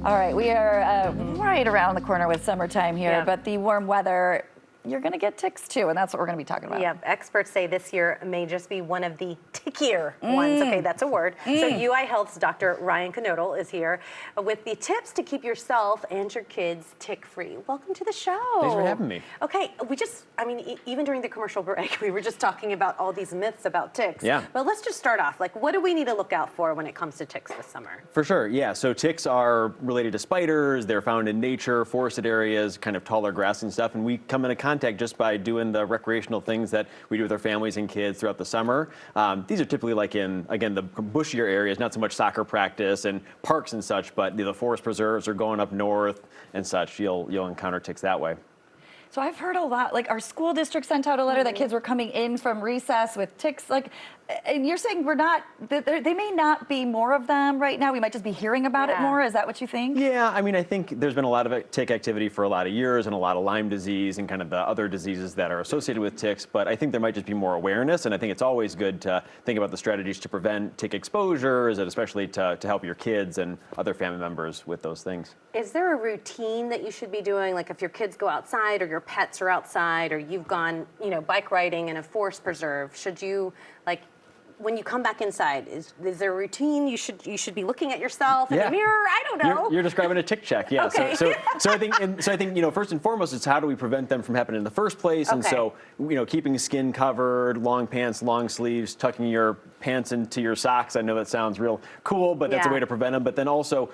All right, we are right around the corner with summertime here, Yeah. but the warm weather, you're going to get ticks too, and that's what we're going to be talking about. Yeah, experts say this year may just be one of the tickier ones. Okay, that's a word. So UI Health's Dr. Ryan Knodel is here with the tips to keep yourself and your kids tick-free. Welcome to the show. Thanks for having me. Okay, even during the commercial break, we were just talking about all these myths about ticks. Yeah. But let's just start off. Like, what do we need to look out for when it comes to ticks this summer? For sure, yeah. So ticks are related to spiders. They're found in nature, forested areas, kind of taller grass and stuff, and we come into contact just by doing the recreational things that we do with our families and kids throughout the summer. These are typically like in, again, the bushier areas, not so much soccer practice and parks and such, but the forest preserves are going up north and such. You'll encounter ticks that way. So I've heard a lot, like our school district sent out a letter that kids were coming in from recess with ticks, like, and you're saying they may not be more of them right now. We might just be hearing about it more. Is that what you think? Yeah, I mean, I think there's been a lot of tick activity for a lot of years and a lot of Lyme disease and kind of the other diseases that are associated with ticks, but I think there might just be more awareness, and I think it's always good to think about the strategies to prevent tick exposure, especially to help your kids and other family members with those things. Is there a routine that you should be doing? Like if your kids go outside or your pets are outside or you've gone, bike riding in a forest preserve, should you, like, when you come back inside, is there a routine you should be looking at yourself in the mirror? I don't know. You're describing a tick check, yeah. Okay. So I think first and foremost, it's how do we prevent them from happening in the first place? And so keeping skin covered, long pants, long sleeves, tucking your pants into your socks. I know that sounds real cool, but that's a way to prevent them. But then also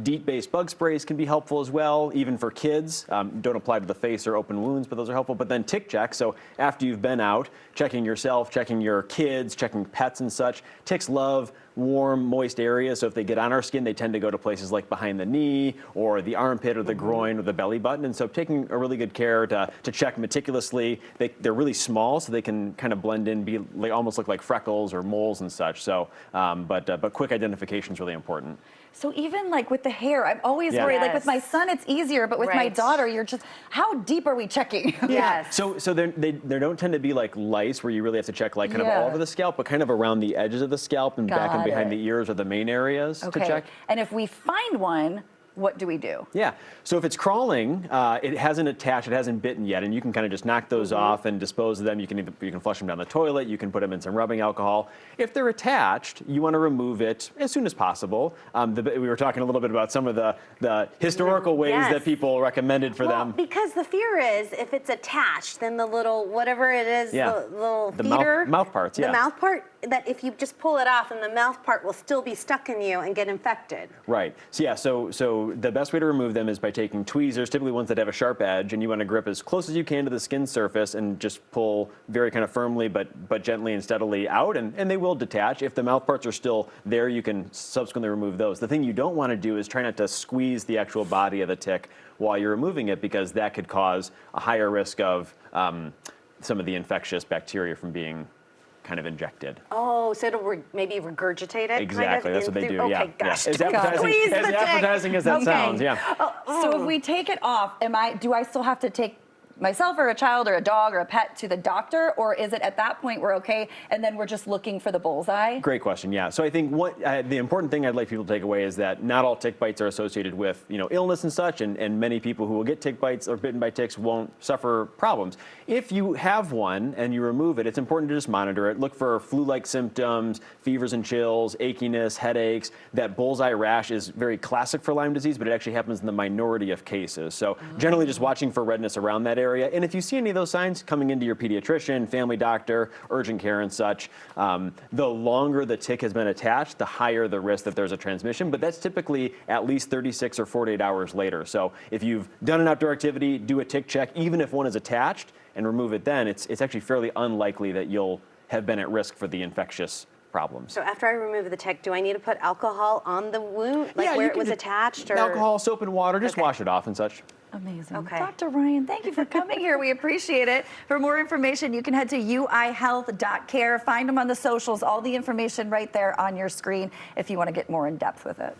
DEET-based bug sprays can be helpful as well, even for kids. Don't apply to the face or open wounds, but those are helpful. But then tick check. So after you've been out, checking yourself, checking your kids, checking pets and such. Ticks love warm, moist areas, so if they get on our skin, they tend to go to places like behind the knee or the armpit or the groin or the belly button. And so taking a really good care to check meticulously. They're really small, so they can kind of blend in, almost look like freckles or moles and such. So, but quick identification is really important. So even like with the hair, I'm always worried. Like with my son, it's easier, but with my daughter, you're just, how deep are we checking? Yes. So they don't tend to be like lice where you really have to check like kind of all over the scalp, but kind of around the edges of the scalp and back and behind the ears are the main areas to check. And if we find one, what do we do? Yeah, so if it's crawling, it hasn't attached, it hasn't bitten yet, and you can kind of just knock those off and dispose of them. You can flush them down the toilet, you can put them in some rubbing alcohol. If they're attached, you want to remove it as soon as possible. We were talking a little bit about some of the historical ways that people recommended for them. Because the fear is if it's attached, then the little, whatever it is, the little feeder. Mouth parts, The mouth part, that if you just pull it off and the mouth part will still be stuck in you and get infected. Right, so the best way to remove them is by taking tweezers, typically ones that have a sharp edge, and you want to grip as close as you can to the skin surface and just pull very kind of firmly but gently and steadily out, and they will detach. If the mouth parts are still there, you can subsequently remove those. The thing you don't want to do is try not to squeeze the actual body of the tick while you're removing it, because that could cause a higher risk of some of the infectious bacteria from being kind of injected. Oh, so it'll maybe regurgitate it? Exactly, that's what they do, Okay, gosh. As appetizing as that sounds, So if we take it off, do I still have to take myself or a child or a dog or a pet to the doctor, or is it at that point we're okay and then we're just looking for the bullseye? Great question, yeah. So I think the important thing I'd like people to take away is that not all tick bites are associated with illness and such, and many people who will get tick bites or bitten by ticks won't suffer problems. If you have one and you remove it, it's important to just monitor it. Look for flu-like symptoms, fevers and chills, achiness, headaches. That bullseye rash is very classic for Lyme disease, but it actually happens in the minority of cases. So generally just watching for redness around that area. And if you see any of those signs, coming into your pediatrician, family doctor, urgent care and such, the longer the tick has been attached, the higher the risk that there's a transmission, but that's typically at least 36 or 48 hours later. So if you've done an outdoor activity, do a tick check, even if one is attached, and remove it then, it's actually fairly unlikely that you'll have been at risk for the infectious problems. So after I remove the tick, do I need to put alcohol on the wound, like where it was attached? Or? Alcohol, soap, and water, just wash it off and such. Amazing. Okay. Dr. Ryan, thank you for coming here. We appreciate it. For more information, you can head to uihealth.care. Find them on the socials, all the information right there on your screen if you want to get more in depth with it.